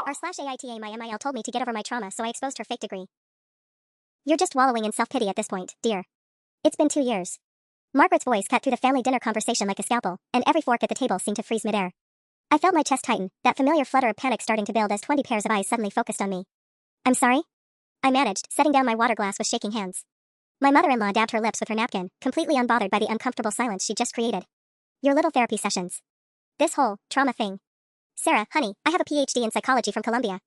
r/AITA my MIL told me to get over my trauma, so I exposed her fake degree. You're just wallowing in self-pity at this point, dear. It's been 2 years. Margaret's voice cut through the family dinner conversation like a scalpel, and every fork at the table seemed to freeze midair. I felt my chest tighten, that familiar flutter of panic starting to build as 20 pairs of eyes suddenly focused on me. I'm sorry? I managed, setting down my water glass with shaking hands. My mother-in-law dabbed her lips with her napkin, completely unbothered by the uncomfortable silence she'd just created. Your little therapy sessions. This whole trauma thing. Sarah, honey, I have a PhD in psychology from Columbia.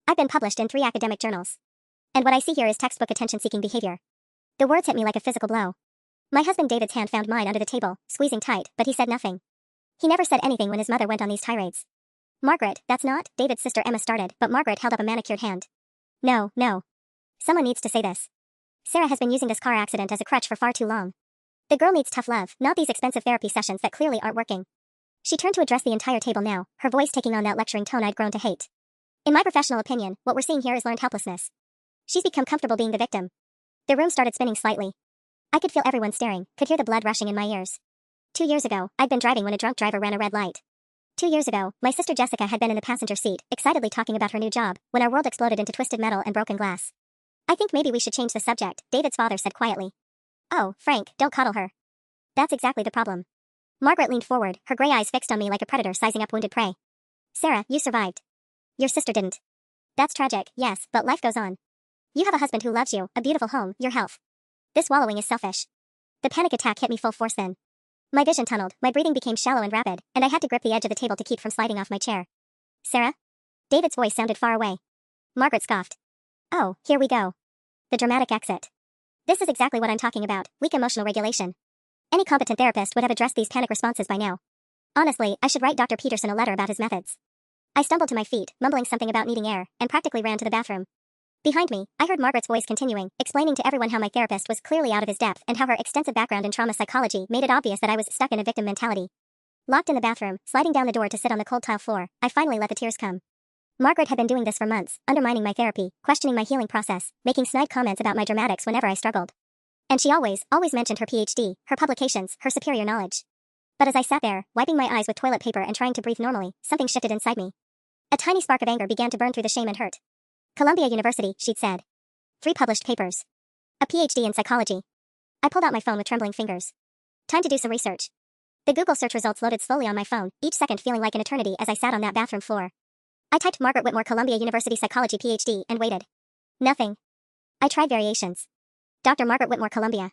I've been published in 3 academic journals. And what I see here is textbook attention-seeking behavior. The words hit me like a physical blow. My husband David's hand found mine under the table, squeezing tight, but he said nothing. He never said anything when his mother went on these tirades. Margaret, that's not, David's sister Emma started, but Margaret held up a manicured hand. No. Someone needs to say this. Sarah has been using this car accident as a crutch for far too long. The girl needs tough love, not these expensive therapy sessions that clearly aren't working. She turned to address the entire table now, her voice taking on that lecturing tone I'd grown to hate. In my professional opinion, what we're seeing here is learned helplessness. She's become comfortable being the victim. The room started spinning slightly. I could feel everyone staring, could hear the blood rushing in my ears. 2 years ago, I'd been driving when a drunk driver ran a red light. 2 years ago, my sister Jessica had been in the passenger seat, excitedly talking about her new job, when our world exploded into twisted metal and broken glass. I think maybe we should change the subject, David's father said quietly. Oh, Frank, don't coddle her. That's exactly the problem. Margaret leaned forward, her gray eyes fixed on me like a predator sizing up wounded prey. Sarah, you survived. Your sister didn't. That's tragic, yes, but life goes on. You have a husband who loves you, a beautiful home, your health. This wallowing is selfish. The panic attack hit me full force then. My vision tunneled, my breathing became shallow and rapid, and I had to grip the edge of the table to keep from sliding off my chair. Sarah? David's voice sounded far away. Margaret scoffed. Oh, here we go. The dramatic exit. This is exactly what I'm talking about, weak emotional regulation. Any competent therapist would have addressed these panic responses by now. Honestly, I should write Dr. Peterson a letter about his methods. I stumbled to my feet, mumbling something about needing air, and practically ran to the bathroom. Behind me, I heard Margaret's voice continuing, explaining to everyone how my therapist was clearly out of his depth and how her extensive background in trauma psychology made it obvious that I was stuck in a victim mentality. Locked in the bathroom, sliding down the door to sit on the cold tile floor, I finally let the tears come. Margaret had been doing this for months, undermining my therapy, questioning my healing process, making snide comments about my dramatics whenever I struggled. And she always mentioned her PhD, her publications, her superior knowledge. But as I sat there, wiping my eyes with toilet paper and trying to breathe normally, something shifted inside me. A tiny spark of anger began to burn through the shame and hurt. Columbia University, she'd said. 3 published papers. A PhD in psychology. I pulled out my phone with trembling fingers. Time to do some research. The Google search results loaded slowly on my phone, each second feeling like an eternity as I sat on that bathroom floor. I typed Margaret Whitmore Columbia University Psychology PhD and waited. Nothing. I tried variations. Dr. Margaret Whitmore Columbia.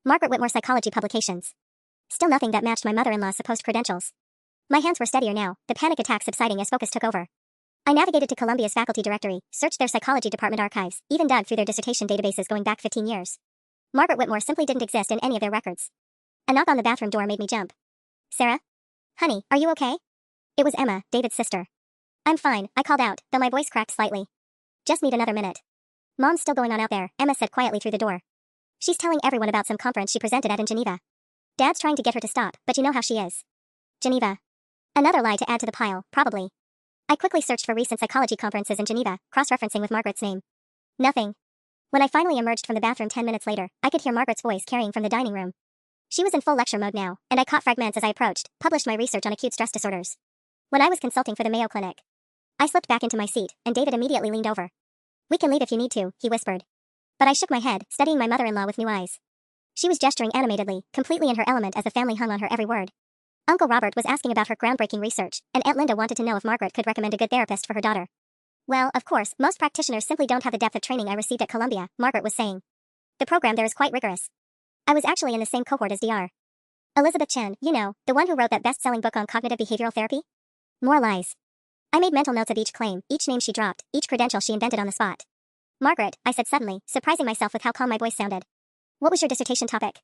Margaret Whitmore Psychology Publications. Still nothing that matched my mother-in-law's supposed credentials. My hands were steadier now, the panic attack subsiding as focus took over. I navigated to Columbia's faculty directory, searched their psychology department archives, even dug through their dissertation databases going back 15 years. Margaret Whitmore simply didn't exist in any of their records. A knock on the bathroom door made me jump. Sarah? Honey, are you okay? It was Emma, David's sister. I'm fine, I called out, though my voice cracked slightly. Just need another minute. Mom's still going on out there, Emma said quietly through the door. She's telling everyone about some conference she presented at in Geneva. Dad's trying to get her to stop, but you know how she is. Geneva. Another lie to add to the pile, probably. I quickly searched for recent psychology conferences in Geneva, cross-referencing with Margaret's name. Nothing. When I finally emerged from the bathroom 10 minutes later, I could hear Margaret's voice carrying from the dining room. She was in full lecture mode now, and I caught fragments as I approached, published my research on acute stress disorders. When I was consulting for the Mayo Clinic. I slipped back into my seat, and David immediately leaned over. We can leave if you need to, he whispered. But I shook my head, studying my mother-in-law with new eyes. She was gesturing animatedly, completely in her element as the family hung on her every word. Uncle Robert was asking about her groundbreaking research, and Aunt Linda wanted to know if Margaret could recommend a good therapist for her daughter. Well, of course, most practitioners simply don't have the depth of training I received at Columbia, Margaret was saying. The program there is quite rigorous. I was actually in the same cohort as Dr. Elizabeth Chen, you know, the one who wrote that best-selling book on cognitive behavioral therapy? More lies. I made mental notes of each claim, each name she dropped, each credential she invented on the spot. Margaret, I said suddenly, surprising myself with how calm my voice sounded. What was your dissertation topic?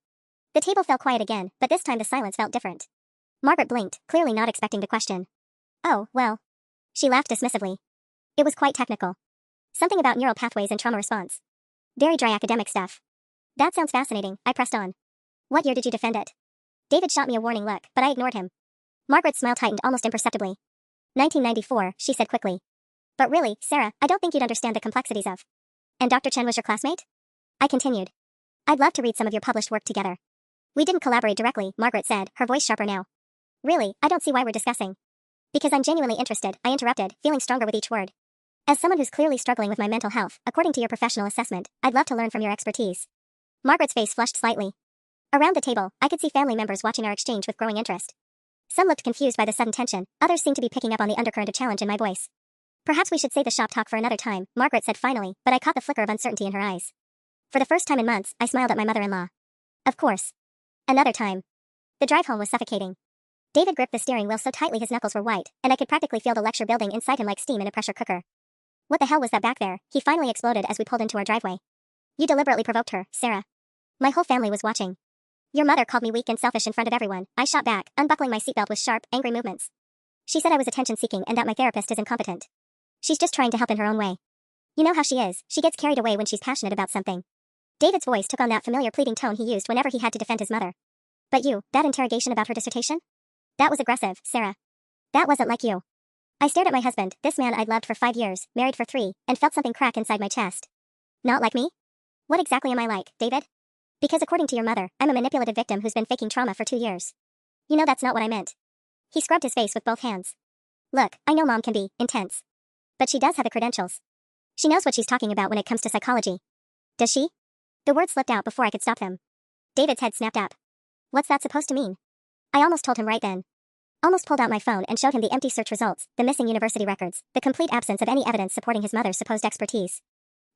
The table fell quiet again, but this time the silence felt different. Margaret blinked, clearly not expecting the question. Oh, well. She laughed dismissively. It was quite technical. Something about neural pathways and trauma response. Very dry academic stuff. That sounds fascinating, I pressed on. What year did you defend it? David shot me a warning look, but I ignored him. Margaret's smile tightened almost imperceptibly. 1994, she said quickly. But really, Sarah, I don't think you'd understand the complexities of. And Dr. Chen was your classmate? I continued. I'd love to read some of your published work together. We didn't collaborate directly, Margaret said, her voice sharper now. Really, I don't see why we're discussing. Because I'm genuinely interested, I interrupted, feeling stronger with each word. As someone who's clearly struggling with my mental health, according to your professional assessment, I'd love to learn from your expertise. Margaret's face flushed slightly. Around the table, I could see family members watching our exchange with growing interest. Some looked confused by the sudden tension, others seemed to be picking up on the undercurrent of challenge in my voice. Perhaps we should save the shop talk for another time, Margaret said finally, but I caught the flicker of uncertainty in her eyes. For the first time in months, I smiled at my mother-in-law. Of course. Another time. The drive home was suffocating. David gripped the steering wheel so tightly his knuckles were white, and I could practically feel the lecture building inside him like steam in a pressure cooker. What the hell was that back there? He finally exploded as we pulled into our driveway. You deliberately provoked her, Sarah. My whole family was watching. Your mother called me weak and selfish in front of everyone, I shot back, unbuckling my seatbelt with sharp, angry movements. She said I was attention-seeking and that my therapist is incompetent. She's just trying to help in her own way. You know how she is, she gets carried away when she's passionate about something. David's voice took on that familiar pleading tone he used whenever he had to defend his mother. But you, that interrogation about her dissertation? That was aggressive, Sarah. That wasn't like you. I stared at my husband, this man I'd loved for 5 years, married for 3, and felt something crack inside my chest. Not like me? What exactly am I like, David? Because according to your mother, I'm a manipulative victim who's been faking trauma for 2 years. You know that's not what I meant. He scrubbed his face with both hands. Look, I know mom can be intense. But she does have the credentials. She knows what she's talking about when it comes to psychology. Does she? The words slipped out before I could stop them. David's head snapped up. What's that supposed to mean? I almost told him right then. Almost pulled out my phone and showed him the empty search results, the missing university records, the complete absence of any evidence supporting his mother's supposed expertise.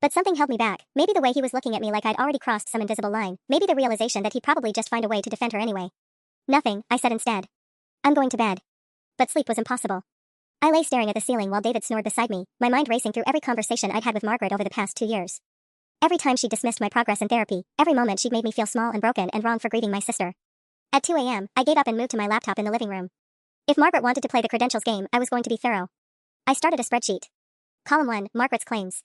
But something held me back, maybe the way he was looking at me like I'd already crossed some invisible line, maybe the realization that he'd probably just find a way to defend her anyway. Nothing, I said instead. I'm going to bed. But sleep was impossible. I lay staring at the ceiling while David snored beside me, my mind racing through every conversation I'd had with Margaret over the past 2 years. Every time she dismissed my progress in therapy, every moment she'd made me feel small and broken and wrong for grieving my sister. At 2 a.m., I gave up and moved to my laptop in the living room. If Margaret wanted to play the credentials game, I was going to be thorough. I started a spreadsheet. Column 1, Margaret's claims.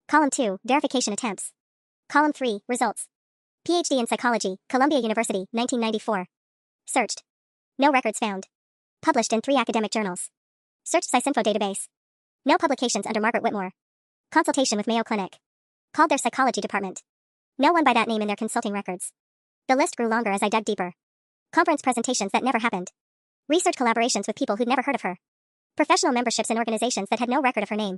Column 2, verification attempts. Column 3, results. PhD in psychology, Columbia University, 1994. Searched. No records found. Published in 3 academic journals. Searched PsySinfo database. No publications under Margaret Whitmore. Consultation with Mayo Clinic. Called their psychology department. No one by that name in their consulting records. The list grew longer as I dug deeper. Conference presentations that never happened. Research collaborations with people who'd never heard of her. Professional memberships in organizations that had no record of her name.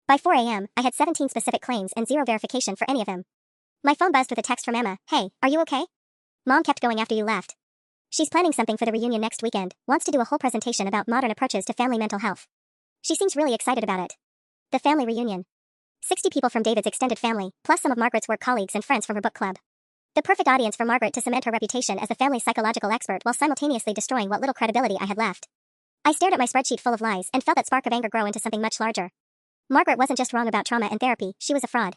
By 4 a.m., I had 17 specific claims and 0 verification for any of them. My phone buzzed with a text from Emma. Hey, are you okay? Mom kept going after you left. She's planning something for the reunion next weekend, wants to do a whole presentation about modern approaches to family mental health. She seems really excited about it. The family reunion. 60 people from David's extended family, plus some of Margaret's work colleagues and friends from her book club. The perfect audience for Margaret to cement her reputation as the family's psychological expert while simultaneously destroying what little credibility I had left. I stared at my spreadsheet full of lies and felt that spark of anger grow into something much larger. Margaret wasn't just wrong about trauma and therapy, she was a fraud.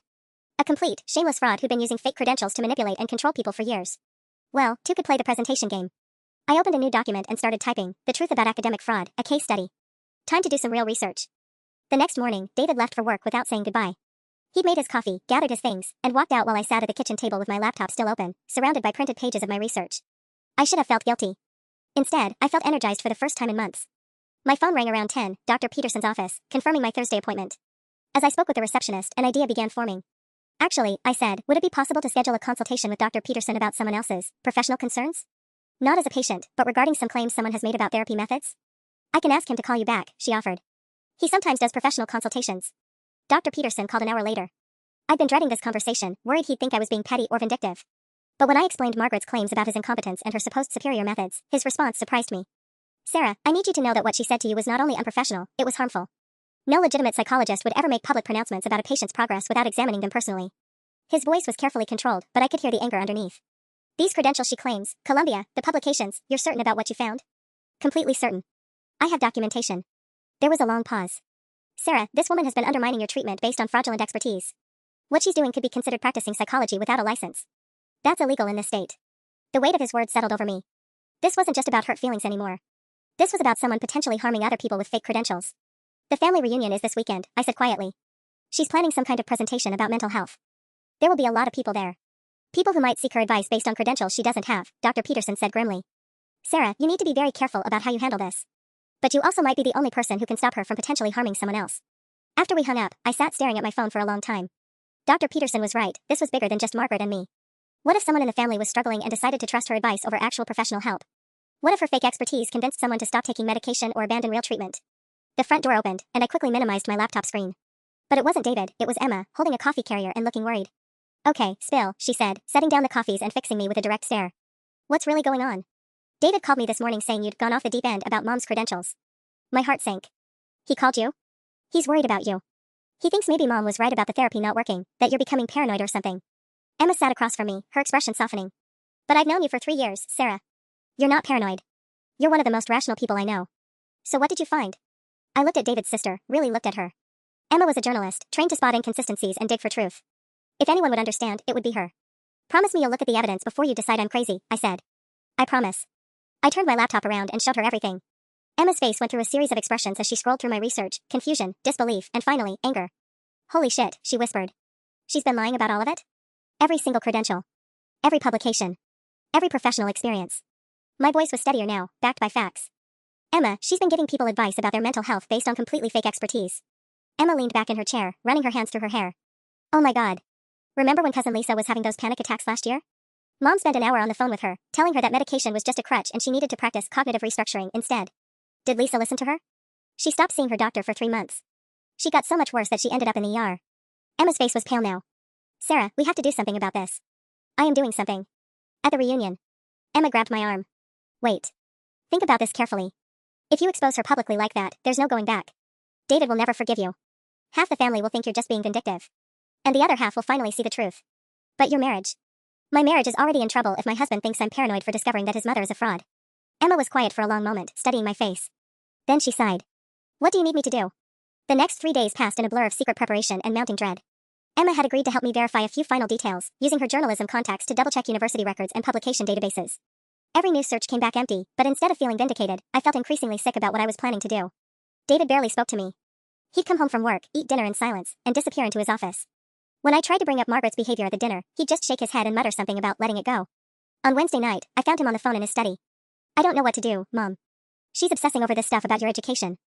A complete, shameless fraud who'd been using fake credentials to manipulate and control people for years. Well, 2 could play the presentation game. I opened a new document and started typing, The Truth About Academic Fraud, a case study. Time to do some real research. The next morning, David left for work without saying goodbye. He'd made his coffee, gathered his things, and walked out while I sat at the kitchen table with my laptop still open, surrounded by printed pages of my research. I should have felt guilty. Instead, I felt energized for the first time in months. My phone rang around 10, Dr. Peterson's office, confirming my Thursday appointment. As I spoke with the receptionist, an idea began forming. Actually, I said, would it be possible to schedule a consultation with Dr. Peterson about someone else's professional concerns? Not as a patient, but regarding some claims someone has made about therapy methods? I can ask him to call you back, she offered. He sometimes does professional consultations. Dr. Peterson called an hour later. I'd been dreading this conversation, worried he'd think I was being petty or vindictive. But when I explained Margaret's claims about his incompetence and her supposed superior methods, his response surprised me. Sarah, I need you to know that what she said to you was not only unprofessional, it was harmful. No legitimate psychologist would ever make public pronouncements about a patient's progress without examining them personally. His voice was carefully controlled, but I could hear the anger underneath. These credentials she claims, Columbia, the publications, you're certain about what you found? Completely certain. I have documentation. There was a long pause. Sarah, this woman has been undermining your treatment based on fraudulent expertise. What she's doing could be considered practicing psychology without a license. That's illegal in this state. The weight of his words settled over me. This wasn't just about hurt feelings anymore. This was about someone potentially harming other people with fake credentials. The family reunion is this weekend, I said quietly. She's planning some kind of presentation about mental health. There will be a lot of people there. People who might seek her advice based on credentials she doesn't have, Dr. Peterson said grimly. Sarah, you need to be very careful about how you handle this. But you also might be the only person who can stop her from potentially harming someone else. After we hung up, I sat staring at my phone for a long time. Dr. Peterson was right, this was bigger than just Margaret and me. What if someone in the family was struggling and decided to trust her advice over actual professional help? What if her fake expertise convinced someone to stop taking medication or abandon real treatment? The front door opened, and I quickly minimized my laptop screen. But it wasn't David, it was Emma, holding a coffee carrier and looking worried. Okay, spill, she said, setting down the coffees and fixing me with a direct stare. What's really going on? David called me this morning saying you'd gone off the deep end about Mom's credentials. My heart sank. He called you? He's worried about you. He thinks maybe Mom was right about the therapy not working, that you're becoming paranoid or something. Emma sat across from me, her expression softening. But I've known you for 3 years, Sarah. You're not paranoid. You're one of the most rational people I know. So what did you find? I looked at David's sister, really looked at her. Emma was a journalist, trained to spot inconsistencies and dig for truth. If anyone would understand, it would be her. Promise me you'll look at the evidence before you decide I'm crazy, I said. I promise. I turned my laptop around and showed her everything. Emma's face went through a series of expressions as she scrolled through my research, confusion, disbelief, and finally, anger. Holy shit, she whispered. She's been lying about all of it? Every single credential. Every publication. Every professional experience. My voice was steadier now, backed by facts. Emma, she's been giving people advice about their mental health based on completely fake expertise. Emma leaned back in her chair, running her hands through her hair. Oh my god. Remember when cousin Lisa was having those panic attacks last year? Mom spent an hour on the phone with her, telling her that medication was just a crutch and she needed to practice cognitive restructuring instead. Did Lisa listen to her? She stopped seeing her doctor for 3 months. She got so much worse that she ended up in the ER. Emma's face was pale now. Sarah, we have to do something about this. I am doing something. At the reunion. Emma grabbed my arm. Wait. Think about this carefully. If you expose her publicly like that, there's no going back. David will never forgive you. Half the family will think you're just being vindictive. And the other half will finally see the truth. But your marriage. My marriage is already in trouble if my husband thinks I'm paranoid for discovering that his mother is a fraud. Emma was quiet for a long moment, studying my face. Then she sighed. What do you need me to do? The next 3 days passed in a blur of secret preparation and mounting dread. Emma had agreed to help me verify a few final details, using her journalism contacts to double-check university records and publication databases. Every news search came back empty, but instead of feeling vindicated, I felt increasingly sick about what I was planning to do. David barely spoke to me. He'd come home from work, eat dinner in silence, and disappear into his office. When I tried to bring up Margaret's behavior at the dinner, he'd just shake his head and mutter something about letting it go. On Wednesday night, I found him on the phone in his study. I don't know what to do, Mom. She's obsessing over this stuff about your education.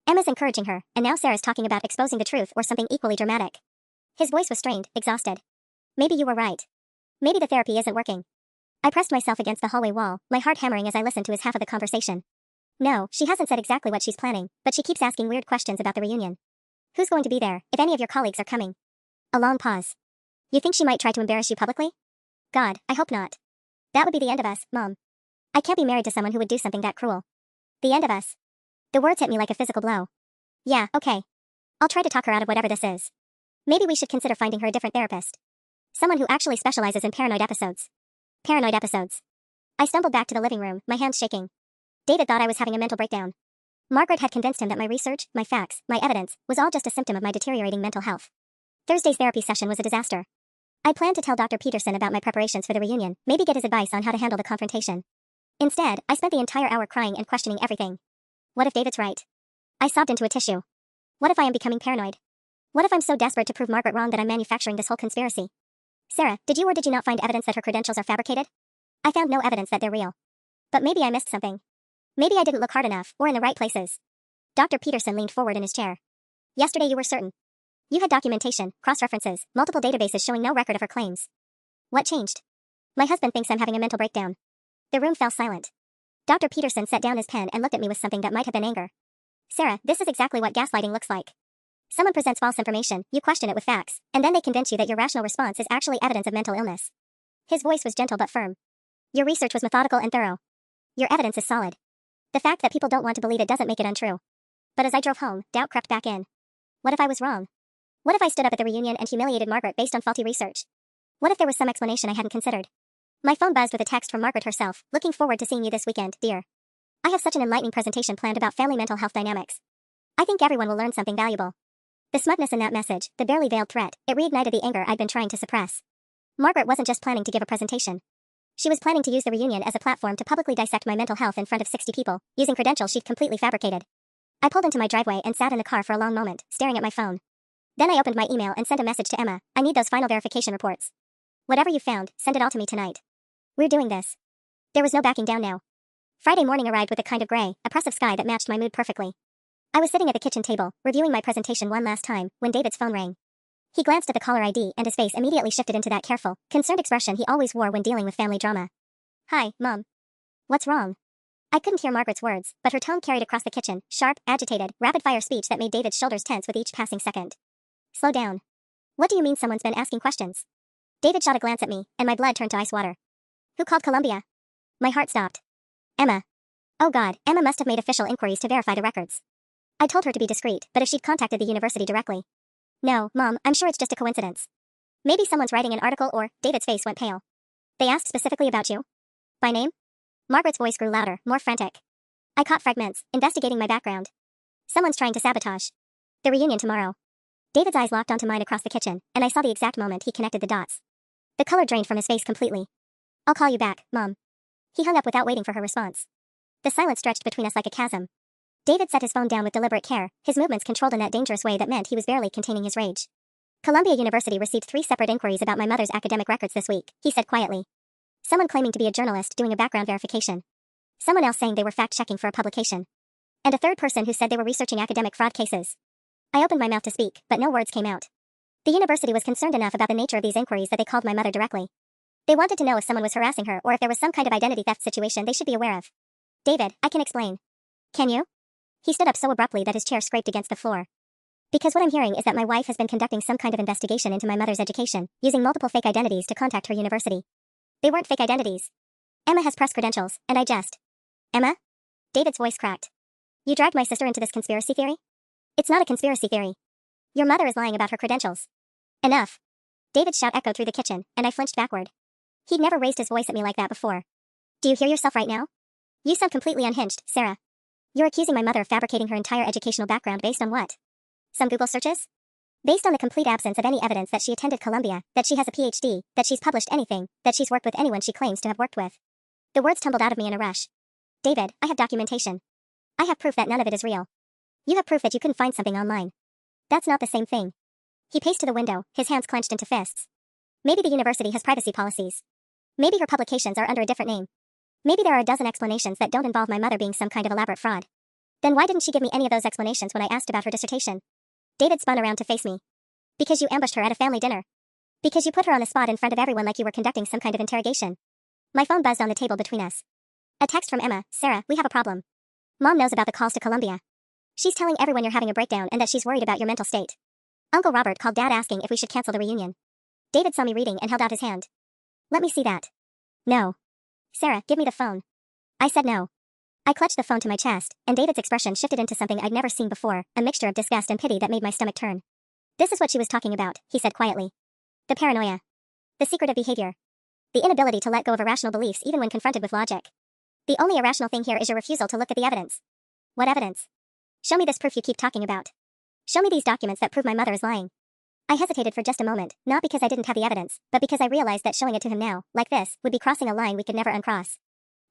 Emma's encouraging her, and now Sarah's talking about exposing the truth or something equally dramatic. His voice was strained, exhausted. Maybe you were right. Maybe the therapy isn't working. I pressed myself against the hallway wall, my heart hammering as I listened to his half of the conversation. No, she hasn't said exactly what she's planning, but she keeps asking weird questions about the reunion. Who's going to be there, if any of your colleagues are coming? A long pause. You think she might try to embarrass you publicly? God, I hope not. That would be the end of us, Mom. I can't be married to someone who would do something that cruel. The end of us. The words hit me like a physical blow. Yeah, okay. I'll try to talk her out of whatever this is. Maybe we should consider finding her a different therapist. Someone who actually specializes in paranoid episodes. Paranoid episodes. I stumbled back to the living room, my hands shaking. David thought I was having a mental breakdown. Margaret had convinced him that my research, my facts, my evidence, was all just a symptom of my deteriorating mental health. Thursday's therapy session was a disaster. I planned to tell Dr. Peterson about my preparations for the reunion, maybe get his advice on how to handle the confrontation. Instead, I spent the entire hour crying and questioning everything. What if David's right? I sobbed into a tissue. What if I am becoming paranoid? What if I'm so desperate to prove Margaret wrong that I'm manufacturing this whole conspiracy? Sarah, did you or did you not find evidence that her credentials are fabricated? I found no evidence that they're real. But maybe I missed something. Maybe I didn't look hard enough, or in the right places. Dr. Peterson leaned forward in his chair. Yesterday you were certain. You had documentation, cross-references, multiple databases showing no record of her claims. What changed? My husband thinks I'm having a mental breakdown. The room fell silent. Dr. Peterson set down his pen and looked at me with something that might have been anger. Sarah, this is exactly what gaslighting looks like. Someone presents false information, you question it with facts, and then they convince you that your rational response is actually evidence of mental illness. His voice was gentle but firm. Your research was methodical and thorough. Your evidence is solid. The fact that people don't want to believe it doesn't make it untrue. But as I drove home, doubt crept back in. What if I was wrong? What if I stood up at the reunion and humiliated Margaret based on faulty research? What if there was some explanation I hadn't considered? My phone buzzed with a text from Margaret herself, looking forward to seeing you this weekend, dear. I have such an enlightening presentation planned about family mental health dynamics. I think everyone will learn something valuable. The smugness in that message, the barely veiled threat, it reignited the anger I'd been trying to suppress. Margaret wasn't just planning to give a presentation. She was planning to use the reunion as a platform to publicly dissect my mental health in front of 60 people, using credentials she'd completely fabricated. I pulled into my driveway and sat in the car for a long moment, staring at my phone. Then I opened my email and sent a message to Emma. I need those final verification reports. Whatever you found, send it all to me tonight. We're doing this. There was no backing down now. Friday morning arrived with a kind of gray, oppressive sky that matched my mood perfectly. I was sitting at the kitchen table, reviewing my presentation one last time, when David's phone rang. He glanced at the caller ID and his face immediately shifted into that careful, concerned expression he always wore when dealing with family drama. Hi, Mom. What's wrong? I couldn't hear Margaret's words, but her tone carried across the kitchen, sharp, agitated, rapid-fire speech that made David's shoulders tense with each passing second. Slow down. What do you mean someone's been asking questions? David shot a glance at me, and my blood turned to ice water. Who called Columbia? My heart stopped. Emma. Oh God, Emma must have made official inquiries to verify the records. I told her to be discreet, but if she'd contacted the university directly. No, Mom, I'm sure it's just a coincidence. Maybe someone's writing an article or, David's face went pale. They asked specifically about you? By name? Margaret's voice grew louder, more frantic. I caught fragments, investigating my background. Someone's trying to sabotage. The reunion tomorrow. David's eyes locked onto mine across the kitchen, and I saw the exact moment he connected the dots. The color drained from his face completely. I'll call you back, Mom. He hung up without waiting for her response. The silence stretched between us like a chasm. David set his phone down with deliberate care, his movements controlled in that dangerous way that meant he was barely containing his rage. Columbia University received 3 separate inquiries about my mother's academic records this week, he said quietly. Someone claiming to be a journalist doing a background verification. Someone else saying they were fact-checking for a publication. And a third person who said they were researching academic fraud cases. I opened my mouth to speak, but no words came out. The university was concerned enough about the nature of these inquiries that they called my mother directly. They wanted to know if someone was harassing her or if there was some kind of identity theft situation they should be aware of. David, I can explain. Can you? He stood up so abruptly that his chair scraped against the floor. Because what I'm hearing is that my wife has been conducting some kind of investigation into my mother's education, using multiple fake identities to contact her university. They weren't fake identities. Emma has press credentials, and I just... Emma? David's voice cracked. You dragged my sister into this conspiracy theory? It's not a conspiracy theory. Your mother is lying about her credentials. Enough. David's shout echoed through the kitchen, and I flinched backward. He'd never raised his voice at me like that before. Do you hear yourself right now? You sound completely unhinged, Sarah. You're accusing my mother of fabricating her entire educational background based on what? Some Google searches? Based on the complete absence of any evidence that she attended Columbia, that she has a PhD, that she's published anything, that she's worked with anyone she claims to have worked with. The words tumbled out of me in a rush. David, I have documentation. I have proof that none of it is real. You have proof that you couldn't find something online. That's not the same thing. He paced to the window, his hands clenched into fists. Maybe the university has privacy policies. Maybe her publications are under a different name. Maybe there are a dozen explanations that don't involve my mother being some kind of elaborate fraud. Then why didn't she give me any of those explanations when I asked about her dissertation? David spun around to face me. Because you ambushed her at a family dinner. Because you put her on the spot in front of everyone like you were conducting some kind of interrogation. My phone buzzed on the table between us. A text from Emma. Sarah, we have a problem. Mom knows about the calls to Columbia. She's telling everyone you're having a breakdown and that she's worried about your mental state. Uncle Robert called Dad asking if we should cancel the reunion. David saw me reading and held out his hand. Let me see that. No. Sarah, give me the phone. I said no. I clutched the phone to my chest, and David's expression shifted into something I'd never seen before, a mixture of disgust and pity that made my stomach turn. This is what she was talking about, he said quietly. The paranoia. The secretive behavior. The inability to let go of irrational beliefs even when confronted with logic. The only irrational thing here is your refusal to look at the evidence. What evidence? Show me this proof you keep talking about. Show me these documents that prove my mother is lying. I hesitated for just a moment, not because I didn't have the evidence, but because I realized that showing it to him now, like this, would be crossing a line we could never uncross.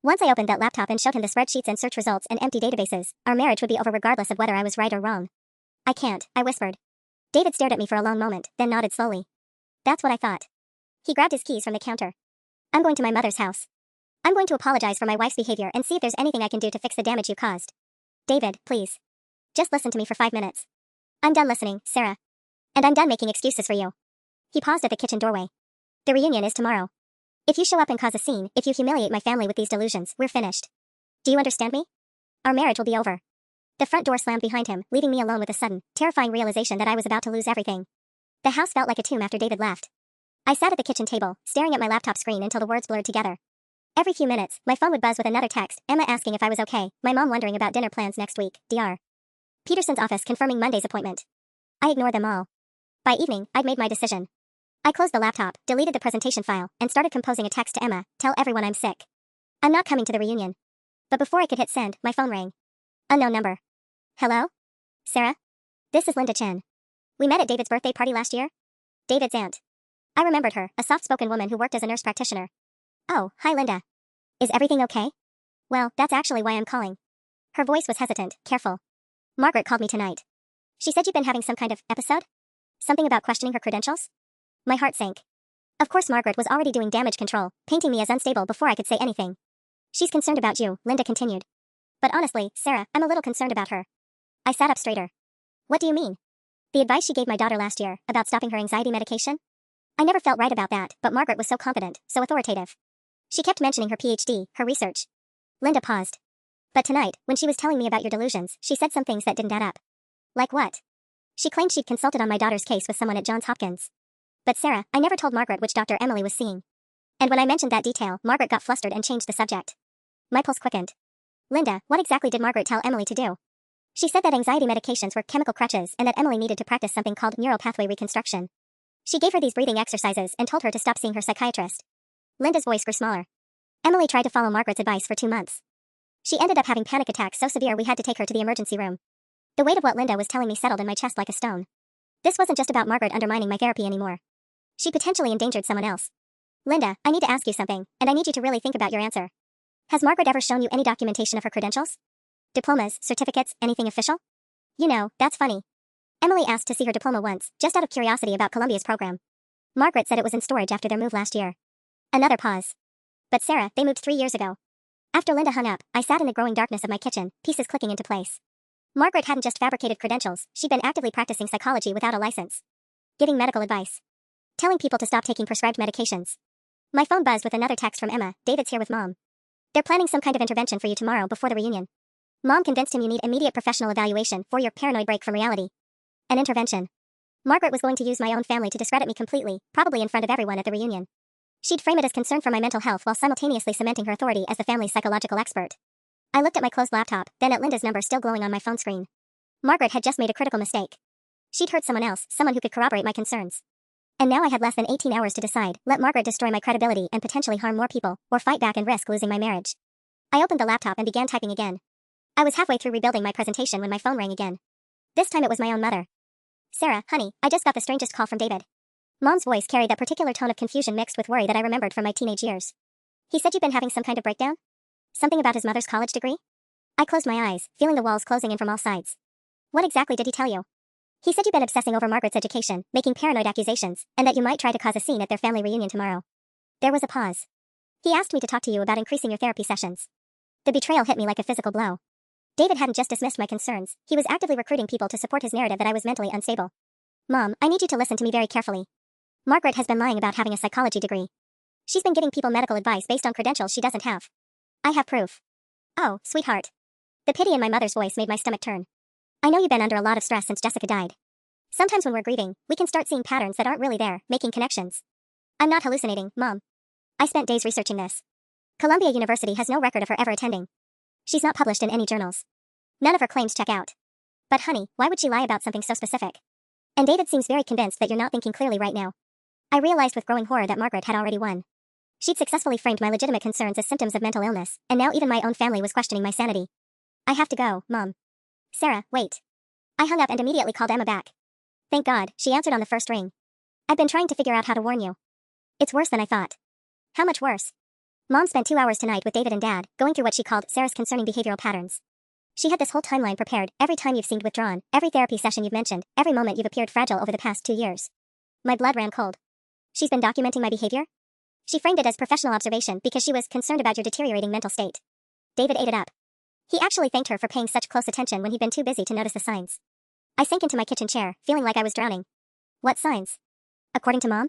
Once I opened that laptop and showed him the spreadsheets and search results and empty databases, our marriage would be over regardless of whether I was right or wrong. I can't, I whispered. David stared at me for a long moment, then nodded slowly. That's what I thought. He grabbed his keys from the counter. I'm going to my mother's house. I'm going to apologize for my wife's behavior and see if there's anything I can do to fix the damage you caused. David, please. Just listen to me for 5 minutes. I'm done listening, Sarah. And I'm done making excuses for you. He paused at the kitchen doorway. The reunion is tomorrow. If you show up and cause a scene, if you humiliate my family with these delusions, we're finished. Do you understand me? Our marriage will be over. The front door slammed behind him, leaving me alone with a sudden, terrifying realization that I was about to lose everything. The house felt like a tomb after David left. I sat at the kitchen table, staring at my laptop screen until the words blurred together. Every few minutes, my phone would buzz with another text, Emma asking if I was okay, my mom wondering about dinner plans next week, Dr. Peterson's office confirming Monday's appointment. I ignored them all. By evening, I'd made my decision. I closed the laptop, deleted the presentation file, and started composing a text to Emma, tell everyone I'm sick. I'm not coming to the reunion. But before I could hit send, my phone rang. Unknown number. Hello? Sarah? This is Linda Chen. We met at David's birthday party last year? David's aunt. I remembered her, a soft-spoken woman who worked as a nurse practitioner. Oh, hi Linda. Is everything okay? Well, that's actually why I'm calling. Her voice was hesitant, careful. Margaret called me tonight. She said you'd been having some kind of episode? Something about questioning her credentials? My heart sank. Of course Margaret was already doing damage control, painting me as unstable before I could say anything. She's concerned about you, Linda continued. But honestly, Sarah, I'm a little concerned about her. I sat up straighter. What do you mean? The advice she gave my daughter last year, about stopping her anxiety medication? I never felt right about that, but Margaret was so confident, so authoritative. She kept mentioning her PhD, her research. Linda paused. But tonight, when she was telling me about your delusions, she said some things that didn't add up. Like what? She claimed she'd consulted on my daughter's case with someone at Johns Hopkins. But Sarah, I never told Margaret which doctor Emily was seeing. And when I mentioned that detail, Margaret got flustered and changed the subject. My pulse quickened. Linda, what exactly did Margaret tell Emily to do? She said that anxiety medications were chemical crutches and that Emily needed to practice something called neural pathway reconstruction. She gave her these breathing exercises and told her to stop seeing her psychiatrist. Linda's voice grew smaller. Emily tried to follow Margaret's advice for 2 months. She ended up having panic attacks so severe we had to take her to the emergency room. The weight of what Linda was telling me settled in my chest like a stone. This wasn't just about Margaret undermining my therapy anymore. She potentially endangered someone else. Linda, I need to ask you something, and I need you to really think about your answer. Has Margaret ever shown you any documentation of her credentials? Diplomas, certificates, anything official? You know, that's funny. Emily asked to see her diploma once, just out of curiosity about Columbia's program. Margaret said it was in storage after their move last year. Another pause. But Sarah, they moved 3 years ago. After Linda hung up, I sat in the growing darkness of my kitchen, pieces clicking into place. Margaret hadn't just fabricated credentials, she'd been actively practicing psychology without a license. Giving medical advice. Telling people to stop taking prescribed medications. My phone buzzed with another text from Emma. David's here with Mom. They're planning some kind of intervention for you tomorrow before the reunion. Mom convinced him you need immediate professional evaluation for your paranoid break from reality. An intervention. Margaret was going to use my own family to discredit me completely, probably in front of everyone at the reunion. She'd frame it as concern for my mental health while simultaneously cementing her authority as the family's psychological expert. I looked at my closed laptop, then at Linda's number still glowing on my phone screen. Margaret had just made a critical mistake. She'd hurt someone else, someone who could corroborate my concerns. And now I had less than 18 hours to decide, let Margaret destroy my credibility and potentially harm more people, or fight back and risk losing my marriage. I opened the laptop and began typing again. I was halfway through rebuilding my presentation when my phone rang again. This time it was my own mother. Sarah, honey, I just got the strangest call from David. Mom's voice carried that particular tone of confusion mixed with worry that I remembered from my teenage years. He said you've been having some kind of breakdown? Something about his mother's college degree? I closed my eyes, feeling the walls closing in from all sides. What exactly did he tell you? He said you've been obsessing over Margaret's education, making paranoid accusations, and that you might try to cause a scene at their family reunion tomorrow. There was a pause. He asked me to talk to you about increasing your therapy sessions. The betrayal hit me like a physical blow. David hadn't just dismissed my concerns, he was actively recruiting people to support his narrative that I was mentally unstable. Mom, I need you to listen to me very carefully. Margaret has been lying about having a psychology degree. She's been giving people medical advice based on credentials she doesn't have. I have proof. Oh, sweetheart. The pity in my mother's voice made my stomach turn. I know you've been under a lot of stress since Jessica died. Sometimes when we're grieving, we can start seeing patterns that aren't really there, making connections. I'm not hallucinating, Mom. I spent days researching this. Columbia University has no record of her ever attending. She's not published in any journals. None of her claims check out. But honey, why would she lie about something so specific? And David seems very convinced that you're not thinking clearly right now. I realized with growing horror that Margaret had already won. She'd successfully framed my legitimate concerns as symptoms of mental illness, and now even my own family was questioning my sanity. I have to go, Mom. Sarah, wait. I hung up and immediately called Emma back. Thank God, she answered on the first ring. I've been trying to figure out how to warn you. It's worse than I thought. How much worse? Mom spent 2 hours tonight with David and Dad, going through what she called Sarah's concerning behavioral patterns. She had this whole timeline prepared, every time you've seemed withdrawn, every therapy session you've mentioned, every moment you've appeared fragile over the past 2 years. My blood ran cold. She's been documenting my behavior? She framed it as professional observation because she was concerned about your deteriorating mental state. David ate it up. He actually thanked her for paying such close attention when he'd been too busy to notice the signs. I sank into my kitchen chair, feeling like I was drowning. What signs? According to Mom?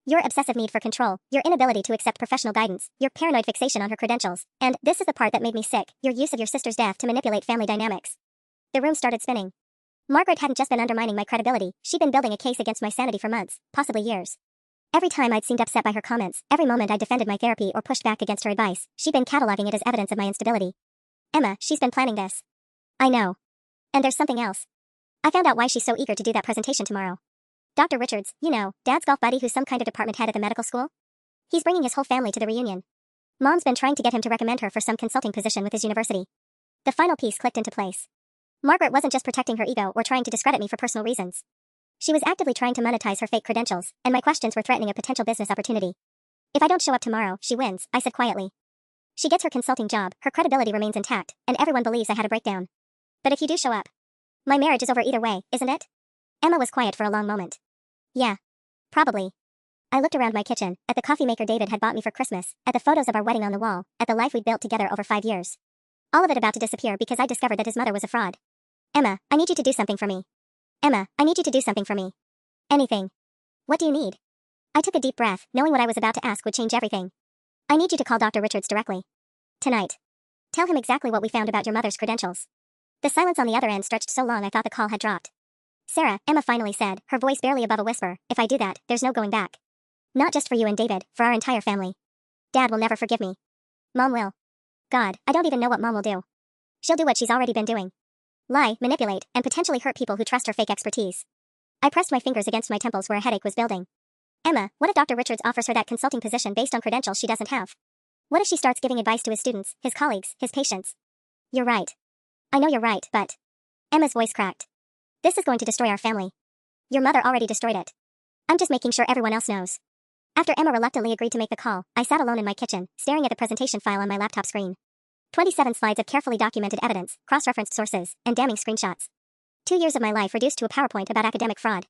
Your obsessive need for control, your inability to accept professional guidance, your paranoid fixation on her credentials, and, this is the part that made me sick, your use of your sister's death to manipulate family dynamics. The room started spinning. Margaret hadn't just been undermining my credibility, she'd been building a case against my sanity for months, possibly years. Every time I'd seemed upset by her comments, every moment I defended my therapy or pushed back against her advice, she'd been cataloging it as evidence of my instability. Emma, she's been planning this. I know. And there's something else. I found out why she's so eager to do that presentation tomorrow. Dr. Richards, you know, Dad's golf buddy who's some kind of department head at the medical school? He's bringing his whole family to the reunion. Mom's been trying to get him to recommend her for some consulting position with his university. The final piece clicked into place. Margaret wasn't just protecting her ego or trying to discredit me for personal reasons. She was actively trying to monetize her fake credentials, and my questions were threatening a potential business opportunity. If I don't show up tomorrow, she wins, I said quietly. She gets her consulting job, her credibility remains intact, and everyone believes I had a breakdown. But if you do show up, my marriage is over either way, isn't it? Emma was quiet for a long moment. Yeah. Probably. I looked around my kitchen, at the coffee maker David had bought me for Christmas, at the photos of our wedding on the wall, at the life we'd built together over 5 years. All of it about to disappear because I discovered that his mother was a fraud. Emma, I need you to do something for me. Emma, I need you to do something for me. Anything. What do you need? I took a deep breath, knowing what I was about to ask would change everything. I need you to call Dr. Richards directly. Tonight. Tell him exactly what we found about your mother's credentials. The silence on the other end stretched so long I thought the call had dropped. Sarah, Emma finally said, her voice barely above a whisper, if I do that, there's no going back. Not just for you and David, for our entire family. Dad will never forgive me. Mom will. God, I don't even know what Mom will do. She'll do what she's already been doing. Lie, manipulate, and potentially hurt people who trust her fake expertise. I pressed my fingers against my temples where a headache was building. Emma, what if Dr. Richards offers her that consulting position based on credentials she doesn't have? What if she starts giving advice to his students, his colleagues, his patients? You're right. I know you're right, but... Emma's voice cracked. This is going to destroy our family. Your mother already destroyed it. I'm just making sure everyone else knows. After Emma reluctantly agreed to make the call, I sat alone in my kitchen, staring at the presentation file on my laptop screen. 27 slides of carefully documented evidence, cross-referenced sources, and damning screenshots. 2 years of my life reduced to a PowerPoint about academic fraud.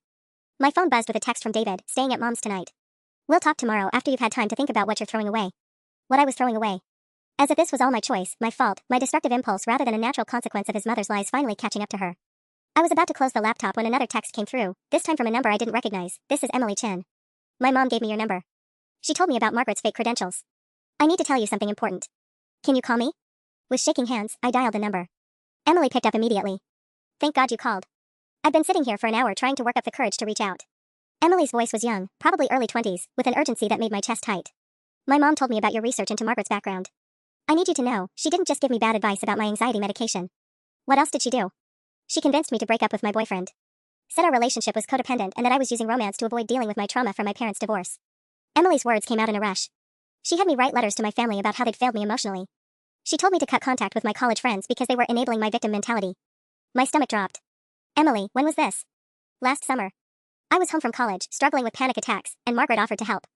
My phone buzzed with a text from David, staying at Mom's tonight. We'll talk tomorrow after you've had time to think about what you're throwing away. What I was throwing away. As if this was all my choice, my fault, my destructive impulse rather than a natural consequence of his mother's lies finally catching up to her. I was about to close the laptop when another text came through, this time from a number I didn't recognize. This is Emily Chen. My mom gave me your number. She told me about Margaret's fake credentials. I need to tell you something important. Can you call me? With shaking hands, I dialed the number. Emily picked up immediately. Thank God you called. I've been sitting here for an hour trying to work up the courage to reach out. Emily's voice was young, probably early 20s, with an urgency that made my chest tight. My mom told me about your research into Margaret's background. I need you to know, she didn't just give me bad advice about my anxiety medication. What else did she do? She convinced me to break up with my boyfriend. Said our relationship was codependent and that I was using romance to avoid dealing with my trauma from my parents' divorce. Emily's words came out in a rush. She had me write letters to my family about how they'd failed me emotionally. She told me to cut contact with my college friends because they were enabling my victim mentality. My stomach dropped. Emily, when was this? Last summer. I was home from college, struggling with panic attacks, and Margaret offered to help.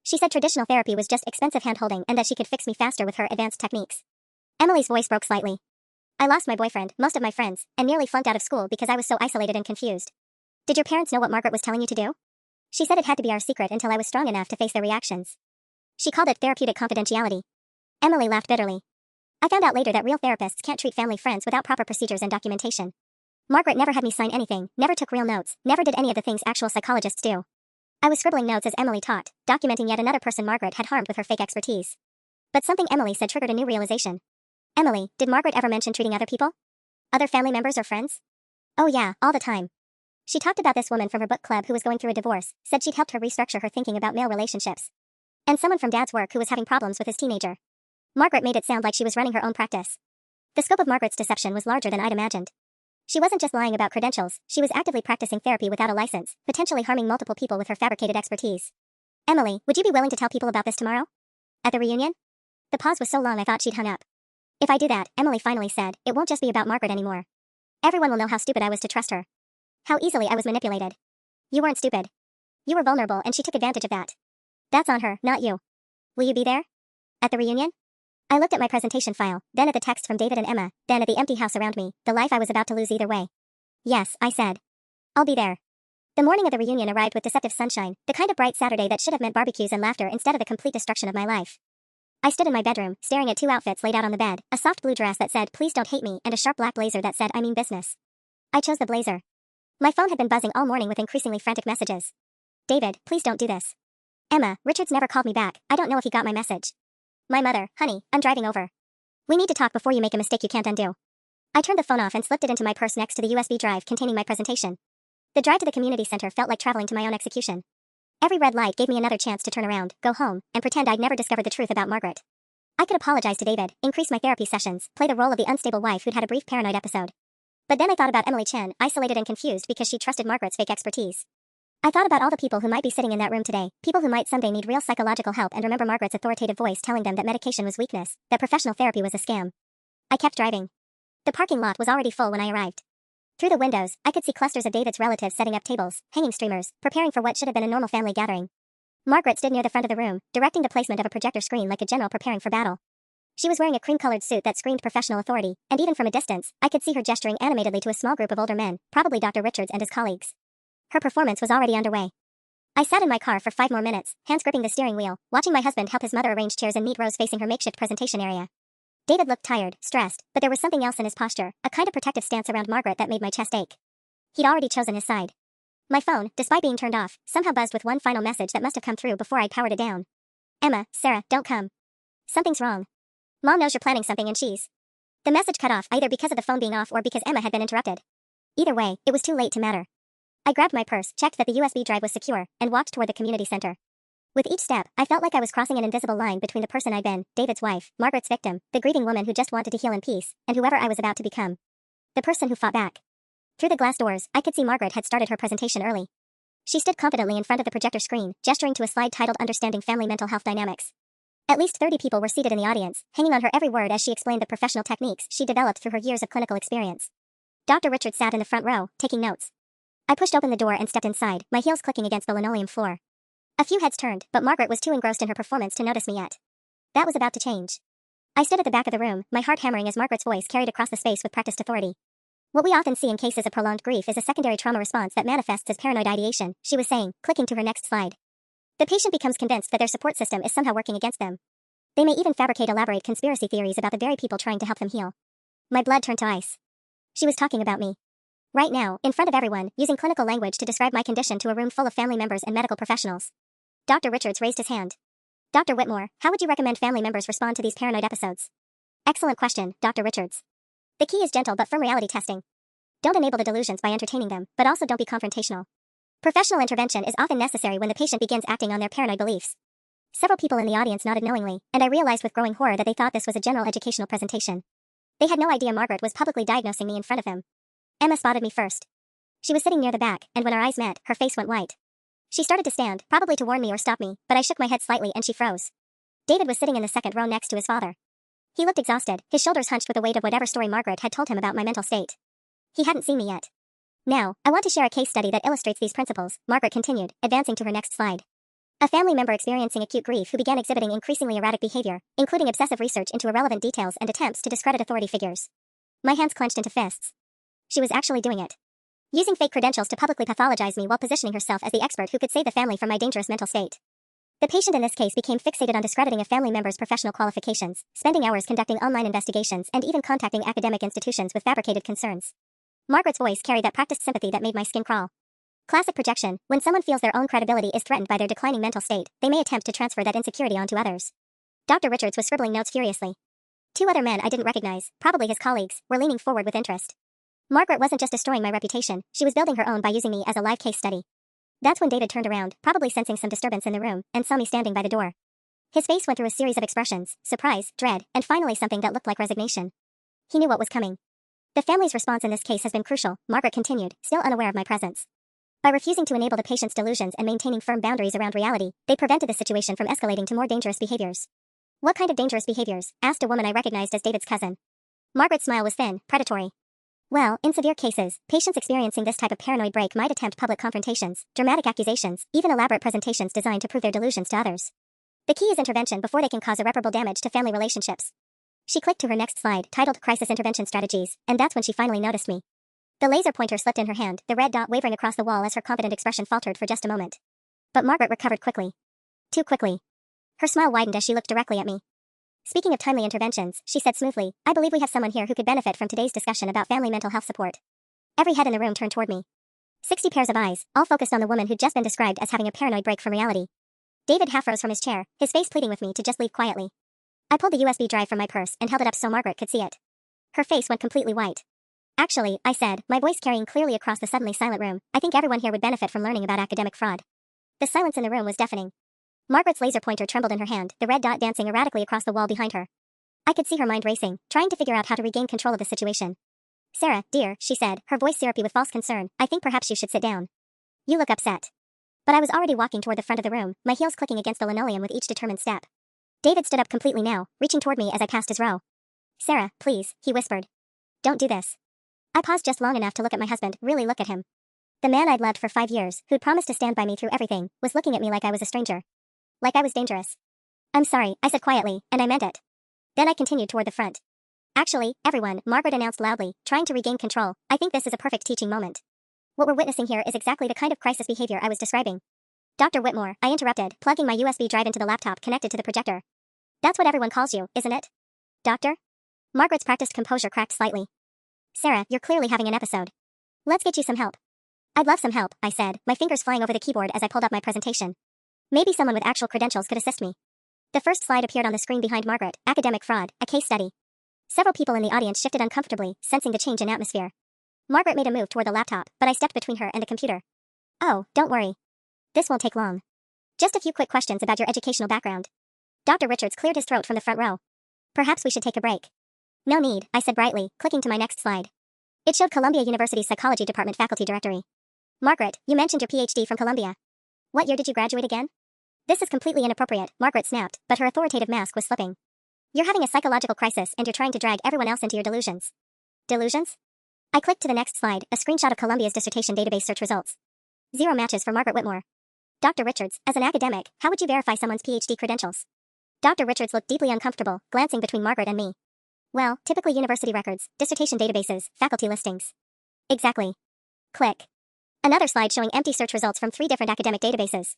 She said traditional therapy was just expensive hand-holding and that she could fix me faster with her advanced techniques. Emily's voice broke slightly. I lost my boyfriend, most of my friends, and nearly flunked out of school because I was so isolated and confused. Did your parents know what Margaret was telling you to do? She said it had to be our secret until I was strong enough to face their reactions. She called it therapeutic confidentiality. Emily laughed bitterly. I found out later that real therapists can't treat family friends without proper procedures and documentation. Margaret never had me sign anything, never took real notes, never did any of the things actual psychologists do. I was scribbling notes as Emily taught, documenting yet another person Margaret had harmed with her fake expertise. But something Emily said triggered a new realization. Emily, did Margaret ever mention treating other people? Other family members or friends? Oh yeah, all the time. She talked about this woman from her book club who was going through a divorce, said she'd helped her restructure her thinking about male relationships. And someone from Dad's work who was having problems with his teenager. Margaret made it sound like she was running her own practice. The scope of Margaret's deception was larger than I'd imagined. She wasn't just lying about credentials, she was actively practicing therapy without a license, potentially harming multiple people with her fabricated expertise. Emily, would you be willing to tell people about this tomorrow? At the reunion? The pause was so long I thought she'd hung up. If I do that, Emily finally said, it won't just be about Margaret anymore. Everyone will know how stupid I was to trust her. How easily I was manipulated. You weren't stupid. You were vulnerable and she took advantage of that. That's on her, not you. Will you be there? At the reunion? I looked at my presentation file, then at the text from David and Emma, then at the empty house around me, the life I was about to lose either way. Yes, I said. I'll be there. The morning of the reunion arrived with deceptive sunshine, the kind of bright Saturday that should have meant barbecues and laughter instead of the complete destruction of my life. I stood in my bedroom, staring at 2 outfits laid out on the bed, a soft blue dress that said, please don't hate me, and a sharp black blazer that said, I mean business. I chose the blazer. My phone had been buzzing all morning with increasingly frantic messages. David, please don't do this. Emma, Richards never called me back, I don't know if he got my message. My mother, honey, I'm driving over. We need to talk before you make a mistake you can't undo. I turned the phone off and slipped it into my purse next to the USB drive containing my presentation. The drive to the community center felt like traveling to my own execution. Every red light gave me another chance to turn around, go home, and pretend I'd never discovered the truth about Margaret. I could apologize to David, increase my therapy sessions, play the role of the unstable wife who'd had a brief paranoid episode. But then I thought about Emily Chen, isolated and confused because she trusted Margaret's fake expertise. I thought about all the people who might be sitting in that room today, people who might someday need real psychological help and remember Margaret's authoritative voice telling them that medication was weakness, that professional therapy was a scam. I kept driving. The parking lot was already full when I arrived. Through the windows, I could see clusters of David's relatives setting up tables, hanging streamers, preparing for what should have been a normal family gathering. Margaret stood near the front of the room, directing the placement of a projector screen like a general preparing for battle. She was wearing a cream-colored suit that screamed professional authority, and even from a distance, I could see her gesturing animatedly to a small group of older men, probably Dr. Richards and his colleagues. Her performance was already underway. I sat in my car for 5 more minutes, hands gripping the steering wheel, watching my husband help his mother arrange chairs in neat rows facing her makeshift presentation area. David looked tired, stressed, but there was something else in his posture, a kind of protective stance around Margaret that made my chest ache. He'd already chosen his side. My phone, despite being turned off, somehow buzzed with one final message that must have come through before I'd powered it down. Emma, Sarah, don't come. Something's wrong. Mom knows you're planning something and she's... The message cut off either because of the phone being off or because Emma had been interrupted. Either way, it was too late to matter. I grabbed my purse, checked that the USB drive was secure, and walked toward the community center. With each step, I felt like I was crossing an invisible line between the person I'd been, David's wife, Margaret's victim, the grieving woman who just wanted to heal in peace, and whoever I was about to become. The person who fought back. Through the glass doors, I could see Margaret had started her presentation early. She stood confidently in front of the projector screen, gesturing to a slide titled Understanding Family Mental Health Dynamics. At least 30 people were seated in the audience, hanging on her every word as she explained the professional techniques she developed through her years of clinical experience. Dr. Richards sat in the front row, taking notes. I pushed open the door and stepped inside, my heels clicking against the linoleum floor. A few heads turned, but Margaret was too engrossed in her performance to notice me yet. That was about to change. I stood at the back of the room, my heart hammering as Margaret's voice carried across the space with practiced authority. What we often see in cases of prolonged grief is a secondary trauma response that manifests as paranoid ideation, she was saying, clicking to her next slide. The patient becomes convinced that their support system is somehow working against them. They may even fabricate elaborate conspiracy theories about the very people trying to help them heal. My blood turned to ice. She was talking about me. Right now, in front of everyone, using clinical language to describe my condition to a room full of family members and medical professionals. Dr. Richards raised his hand. Dr. Whitmore, how would you recommend family members respond to these paranoid episodes? Excellent question, Dr. Richards. The key is gentle but firm reality testing. Don't enable the delusions by entertaining them, but also don't be confrontational. Professional intervention is often necessary when the patient begins acting on their paranoid beliefs. Several people in the audience nodded knowingly, and I realized with growing horror that they thought this was a general educational presentation. They had no idea Margaret was publicly diagnosing me in front of them. Emma spotted me first. She was sitting near the back, and when our eyes met, her face went white. She started to stand, probably to warn me or stop me, but I shook my head slightly and she froze. David was sitting in the second row next to his father. He looked exhausted, his shoulders hunched with the weight of whatever story Margaret had told him about my mental state. He hadn't seen me yet. Now, I want to share a case study that illustrates these principles, Margaret continued, advancing to her next slide. A family member experiencing acute grief who began exhibiting increasingly erratic behavior, including obsessive research into irrelevant details and attempts to discredit authority figures. My hands clenched into fists. She was actually doing it. Using fake credentials to publicly pathologize me while positioning herself as the expert who could save the family from my dangerous mental state. The patient in this case became fixated on discrediting a family member's professional qualifications, spending hours conducting online investigations and even contacting academic institutions with fabricated concerns. Margaret's voice carried that practiced sympathy that made my skin crawl. Classic projection: when someone feels their own credibility is threatened by their declining mental state, they may attempt to transfer that insecurity onto others. Dr. Richards was scribbling notes furiously. Two other men I didn't recognize, probably his colleagues, were leaning forward with interest. Margaret wasn't just destroying my reputation, she was building her own by using me as a live case study. That's when David turned around, probably sensing some disturbance in the room, and saw me standing by the door. His face went through a series of expressions: surprise, dread, and finally something that looked like resignation. He knew what was coming. The family's response in this case has been crucial, Margaret continued, still unaware of my presence. By refusing to enable the patient's delusions and maintaining firm boundaries around reality, they prevented the situation from escalating to more dangerous behaviors. What kind of dangerous behaviors? Asked a woman I recognized as David's cousin. Margaret's smile was thin, predatory. Well, in severe cases, patients experiencing this type of paranoid break might attempt public confrontations, dramatic accusations, even elaborate presentations designed to prove their delusions to others. The key is intervention before they can cause irreparable damage to family relationships. She clicked to her next slide, titled Crisis Intervention Strategies, and that's when she finally noticed me. The laser pointer slipped in her hand, the red dot wavering across the wall as her confident expression faltered for just a moment. But Margaret recovered quickly. Too quickly. Her smile widened as she looked directly at me. Speaking of timely interventions, she said smoothly, I believe we have someone here who could benefit from today's discussion about family mental health support. Every head in the room turned toward me. 60 pairs of eyes, all focused on the woman who'd just been described as having a paranoid break from reality. David half rose from his chair, his face pleading with me to just leave quietly. I pulled the USB drive from my purse and held it up so Margaret could see it. Her face went completely white. Actually, I said, my voice carrying clearly across the suddenly silent room, I think everyone here would benefit from learning about academic fraud. The silence in the room was deafening. Margaret's laser pointer trembled in her hand, the red dot dancing erratically across the wall behind her. I could see her mind racing, trying to figure out how to regain control of the situation. Sarah, dear, she said, her voice syrupy with false concern, I think perhaps you should sit down. You look upset. But I was already walking toward the front of the room, my heels clicking against the linoleum with each determined step. David stood up completely now, reaching toward me as I passed his row. Sarah, please, he whispered. Don't do this. I paused just long enough to look at my husband, really look at him. The man I'd loved for 5 years, who'd promised to stand by me through everything, was looking at me like I was a stranger. Like I was dangerous. I'm sorry, I said quietly, and I meant it. Then I continued toward the front. Actually, everyone, Margaret announced loudly, trying to regain control, I think this is a perfect teaching moment. What we're witnessing here is exactly the kind of crisis behavior I was describing. Dr. Whitmore, I interrupted, plugging my USB drive into the laptop connected to the projector. That's what everyone calls you, isn't it? Doctor? Margaret's practiced composure cracked slightly. Sarah, you're clearly having an episode. Let's get you some help. I'd love some help, I said, my fingers flying over the keyboard as I pulled up my presentation. Maybe someone with actual credentials could assist me. The first slide appeared on the screen behind Margaret, academic fraud, a case study. Several people in the audience shifted uncomfortably, sensing the change in atmosphere. Margaret made a move toward the laptop, but I stepped between her and the computer. Oh, don't worry. This won't take long. Just a few quick questions about your educational background. Dr. Richards cleared his throat from the front row. Perhaps we should take a break. No need, I said brightly, clicking to my next slide. It showed Columbia University's Psychology Department faculty directory. Margaret, you mentioned your PhD from Columbia. What year did you graduate again? This is completely inappropriate, Margaret snapped, but her authoritative mask was slipping. You're having a psychological crisis and you're trying to drag everyone else into your delusions. Delusions? I clicked to the next slide, a screenshot of Columbia's dissertation database search results. 0 matches for Margaret Whitmore. Dr. Richards, as an academic, how would you verify someone's PhD credentials? Dr. Richards looked deeply uncomfortable, glancing between Margaret and me. Well, typically university records, dissertation databases, faculty listings. Exactly. Click. Another slide showing empty search results from 3 different academic databases.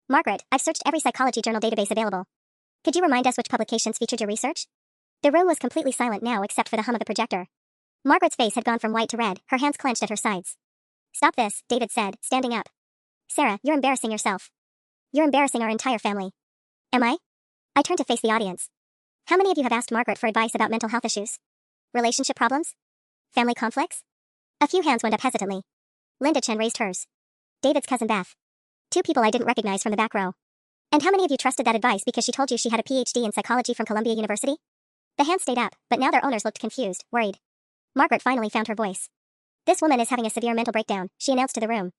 Margaret, I've searched every psychology journal database available. Could you remind us which publications featured your research? The room was completely silent now except for the hum of the projector. Margaret's face had gone from white to red, her hands clenched at her sides. Stop this, David said, standing up. Sarah, you're embarrassing yourself. You're embarrassing our entire family. Am I? I turned to face the audience. How many of you have asked Margaret for advice about mental health issues? Relationship problems? Family conflicts? A few hands went up hesitantly. Linda Chen raised hers. David's cousin Beth. 2 people I didn't recognize from the back row. And how many of you trusted that advice because she told you she had a PhD in psychology from Columbia University? The hands stayed up, but now their owners looked confused, worried. Margaret finally found her voice. This woman is having a severe mental breakdown, she announced to the room.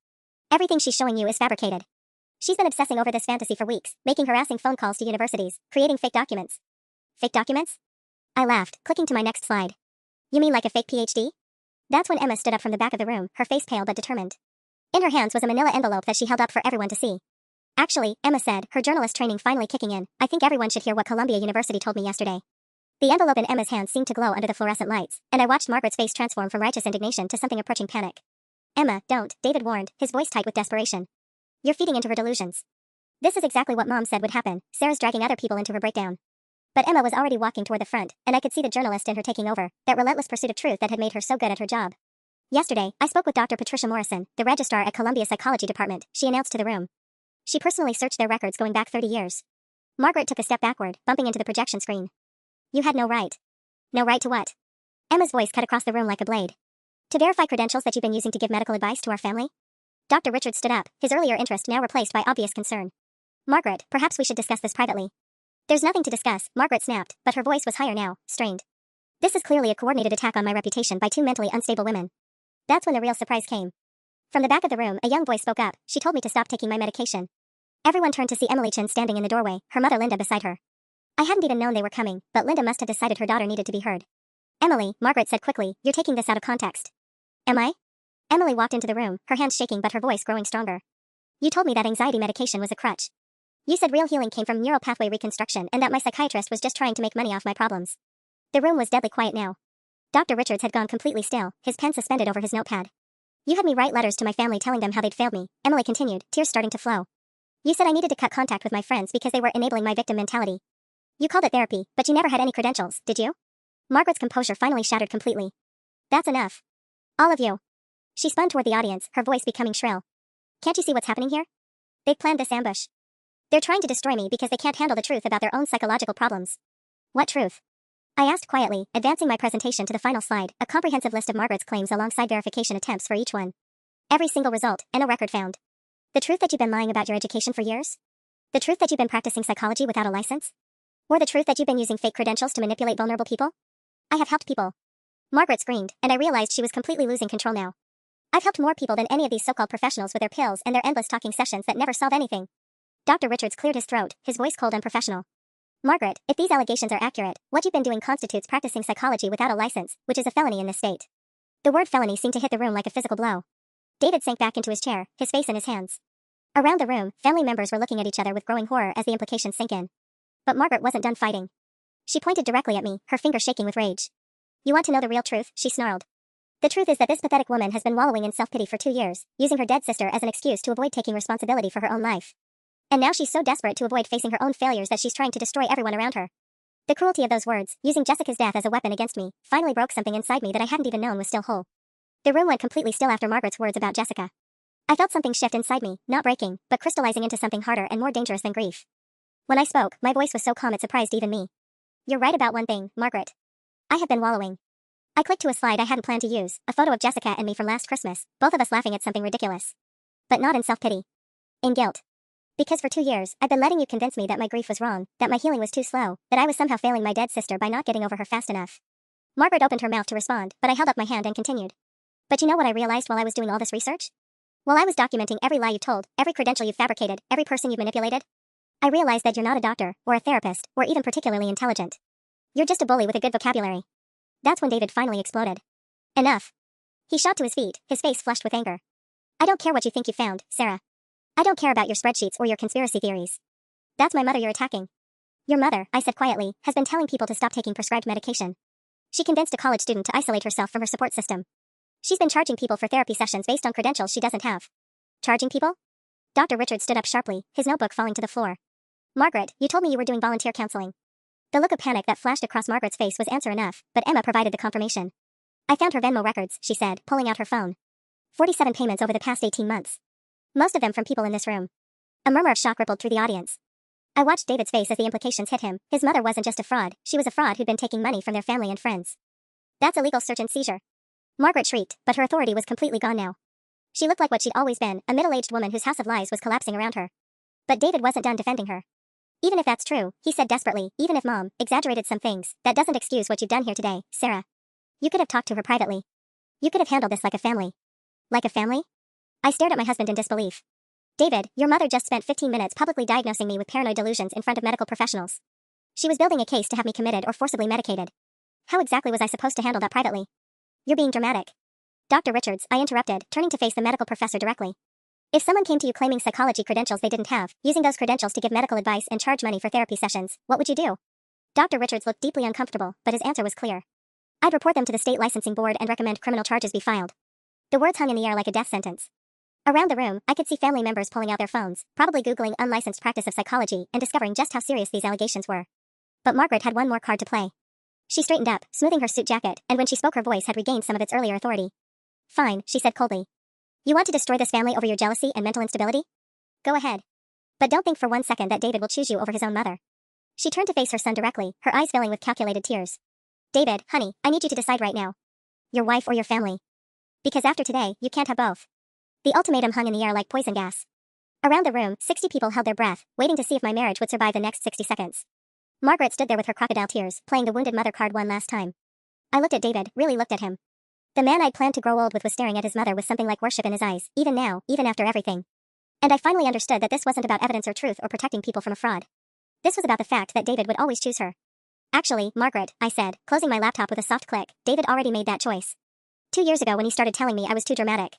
Everything she's showing you is fabricated. She's been obsessing over this fantasy for weeks, making harassing phone calls to universities, creating fake documents. Fake documents? I laughed, clicking to my next slide. You mean like a fake PhD? That's when Emma stood up from the back of the room, her face pale but determined. In her hands was a manila envelope that she held up for everyone to see. Actually, Emma said, her journalist training finally kicking in, I think everyone should hear what Columbia University told me yesterday. The envelope in Emma's hand seemed to glow under the fluorescent lights, and I watched Margaret's face transform from righteous indignation to something approaching panic. Emma, don't, David warned, his voice tight with desperation. You're feeding into her delusions. This is exactly what Mom said would happen, Sarah's dragging other people into her breakdown. But Emma was already walking toward the front, and I could see the journalist in her taking over, that relentless pursuit of truth that had made her so good at her job. Yesterday, I spoke with Dr. Patricia Morrison, the registrar at Columbia Psychology Department, she announced to the room. She personally searched their records going back 30 years. Margaret took a step backward, bumping into the projection screen. You had no right. No right to what? Emma's voice cut across the room like a blade. To verify credentials that you've been using to give medical advice to our family? Dr. Richards stood up, his earlier interest now replaced by obvious concern. Margaret, perhaps we should discuss this privately. There's nothing to discuss, Margaret snapped, but her voice was higher now, strained. This is clearly a coordinated attack on my reputation by 2 mentally unstable women. That's when the real surprise came. From the back of the room, a young voice spoke up. She told me to stop taking my medication. Everyone turned to see Emily Chen standing in the doorway, her mother Linda beside her. I hadn't even known they were coming, but Linda must have decided her daughter needed to be heard. Emily, Margaret said quickly, you're taking this out of context. Am I? Emily walked into the room, her hands shaking but her voice growing stronger. You told me that anxiety medication was a crutch. You said real healing came from neural pathway reconstruction and that my psychiatrist was just trying to make money off my problems. The room was deadly quiet now. Dr. Richards had gone completely still, his pen suspended over his notepad. You had me write letters to my family telling them how they'd failed me, Emily continued, tears starting to flow. You said I needed to cut contact with my friends because they were enabling my victim mentality. You called it therapy, but you never had any credentials, did you? Margaret's composure finally shattered completely. That's enough. All of you. She spun toward the audience, her voice becoming shrill. Can't you see what's happening here? They've planned this ambush. They're trying to destroy me because they can't handle the truth about their own psychological problems. What truth? I asked quietly, advancing my presentation to the final slide, a comprehensive list of Margaret's claims alongside verification attempts for each one. Every single result, and a record found. The truth that you've been lying about your education for years? The truth that you've been practicing psychology without a license? Or the truth that you've been using fake credentials to manipulate vulnerable people? I have helped people. Margaret screamed, and I realized she was completely losing control now. I've helped more people than any of these so-called professionals with their pills and their endless talking sessions that never solve anything. Dr. Richards cleared his throat, his voice cold and professional. Margaret, if these allegations are accurate, what you've been doing constitutes practicing psychology without a license, which is a felony in this state. The word felony seemed to hit the room like a physical blow. David sank back into his chair, his face in his hands. Around the room, family members were looking at each other with growing horror as the implications sank in. But Margaret wasn't done fighting. She pointed directly at me, her finger shaking with rage. You want to know the real truth? She snarled. The truth is that this pathetic woman has been wallowing in self-pity for 2 years, using her dead sister as an excuse to avoid taking responsibility for her own life. And now she's so desperate to avoid facing her own failures that she's trying to destroy everyone around her. The cruelty of those words, using Jessica's death as a weapon against me, finally broke something inside me that I hadn't even known was still whole. The room went completely still after Margaret's words about Jessica. I felt something shift inside me, not breaking, but crystallizing into something harder and more dangerous than grief. When I spoke, my voice was so calm it surprised even me. You're right about one thing, Margaret. I have been wallowing. I clicked to a slide I hadn't planned to use, a photo of Jessica and me from last Christmas, both of us laughing at something ridiculous. But not in self-pity. In guilt. Because for 2 years, I've been letting you convince me that my grief was wrong, that my healing was too slow, that I was somehow failing my dead sister by not getting over her fast enough. Margaret opened her mouth to respond, but I held up my hand and continued. But you know what I realized while I was doing all this research? While I was documenting every lie you told, every credential you fabricated, every person you manipulated, I realized that you're not a doctor, or a therapist, or even particularly intelligent. You're just a bully with a good vocabulary. That's when David finally exploded. Enough. He shot to his feet, his face flushed with anger. I don't care what you think you found, Sarah. I don't care about your spreadsheets or your conspiracy theories. That's my mother you're attacking. Your mother, I said quietly, has been telling people to stop taking prescribed medication. She convinced a college student to isolate herself from her support system. She's been charging people for therapy sessions based on credentials she doesn't have. Charging people? Dr. Richards stood up sharply, his notebook falling to the floor. Margaret, you told me you were doing volunteer counseling. The look of panic that flashed across Margaret's face was answer enough, but Emma provided the confirmation. I found her Venmo records, she said, pulling out her phone. 47 payments over the past 18 months. Most of them from people in this room. A murmur of shock rippled through the audience. I watched David's face as the implications hit him. His mother wasn't just a fraud, she was a fraud who'd been taking money from their family and friends. That's illegal search and seizure. Margaret shrieked, but her authority was completely gone now. She looked like what she'd always been, a middle-aged woman whose house of lies was collapsing around her. But David wasn't done defending her. Even if that's true, he said desperately, even if Mom exaggerated some things, that doesn't excuse what you've done here today, Sarah. You could have talked to her privately. You could have handled this like a family. Like a family? I stared at my husband in disbelief. David, your mother just spent 15 minutes publicly diagnosing me with paranoid delusions in front of medical professionals. She was building a case to have me committed or forcibly medicated. How exactly was I supposed to handle that privately? You're being dramatic. Dr. Richards, I interrupted, turning to face the medical professor directly. If someone came to you claiming psychology credentials they didn't have, using those credentials to give medical advice and charge money for therapy sessions, what would you do? Dr. Richards looked deeply uncomfortable, but his answer was clear. I'd report them to the state licensing board and recommend criminal charges be filed. The words hung in the air like a death sentence. Around the room, I could see family members pulling out their phones, probably Googling unlicensed practice of psychology and discovering just how serious these allegations were. But Margaret had one more card to play. She straightened up, smoothing her suit jacket, and when she spoke her voice had regained some of its earlier authority. Fine, she said coldly. You want to destroy this family over your jealousy and mental instability? Go ahead. But don't think for 1 second that David will choose you over his own mother. She turned to face her son directly, her eyes filling with calculated tears. David, honey, I need you to decide right now. Your wife or your family. Because after today, you can't have both. The ultimatum hung in the air like poison gas. Around the room, 60 people held their breath, waiting to see if my marriage would survive the next 60 seconds. Margaret stood there with her crocodile tears, playing the wounded mother card one last time. I looked at David, really looked at him. The man I'd planned to grow old with was staring at his mother with something like worship in his eyes, even now, even after everything. And I finally understood that this wasn't about evidence or truth or protecting people from a fraud. This was about the fact that David would always choose her. Actually, Margaret, I said, closing my laptop with a soft click, David already made that choice. 2 years ago when he started telling me I was too dramatic.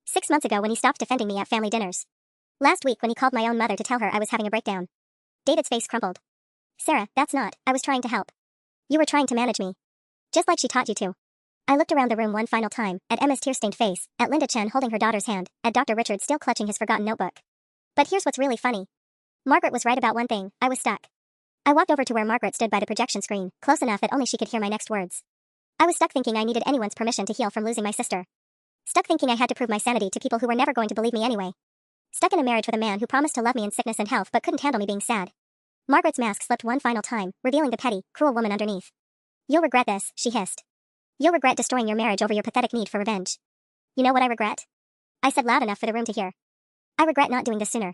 6 months ago when he stopped defending me at family dinners. Last week when he called my own mother to tell her I was having a breakdown. David's face crumpled. Sarah, that's not, I was trying to help. You were trying to manage me. Just like she taught you to. I looked around the room one final time, at Emma's tear-stained face, at Linda Chen holding her daughter's hand, at Dr. Richards still clutching his forgotten notebook. But here's what's really funny. Margaret was right about one thing, I was stuck. I walked over to where Margaret stood by the projection screen, close enough that only she could hear my next words. I was stuck thinking I needed anyone's permission to heal from losing my sister. Stuck thinking I had to prove my sanity to people who were never going to believe me anyway. Stuck in a marriage with a man who promised to love me in sickness and health but couldn't handle me being sad. Margaret's mask slipped one final time, revealing the petty, cruel woman underneath. You'll regret this, she hissed. You'll regret destroying your marriage over your pathetic need for revenge. You know what I regret? I said loud enough for the room to hear. I regret not doing this sooner.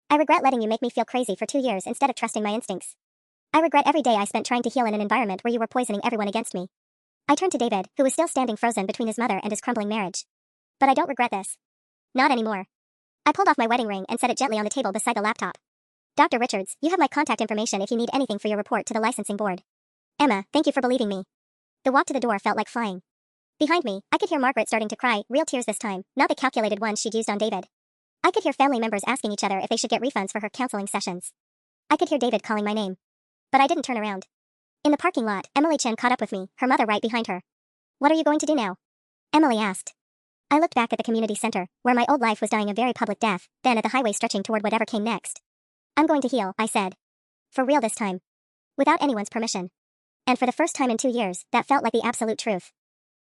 I regret letting you make me feel crazy for 2 years instead of trusting my instincts. I regret every day I spent trying to heal in an environment where you were poisoning everyone against me. I turned to David, who was still standing frozen between his mother and his crumbling marriage. But I don't regret this. Not anymore. I pulled off my wedding ring and set it gently on the table beside the laptop. Dr. Richards, you have my contact information if you need anything for your report to the licensing board. Emma, thank you for believing me. The walk to the door felt like flying. Behind me, I could hear Margaret starting to cry, real tears this time, not the calculated ones she'd used on David. I could hear family members asking each other if they should get refunds for her counseling sessions. I could hear David calling my name. But I didn't turn around. In the parking lot, Emily Chen caught up with me, her mother right behind her. What are you going to do now? Emily asked. I looked back at the community center, where my old life was dying a very public death, then at the highway stretching toward whatever came next. I'm going to heal, I said. For real this time. Without anyone's permission. And for the first time in 2 years, that felt like the absolute truth.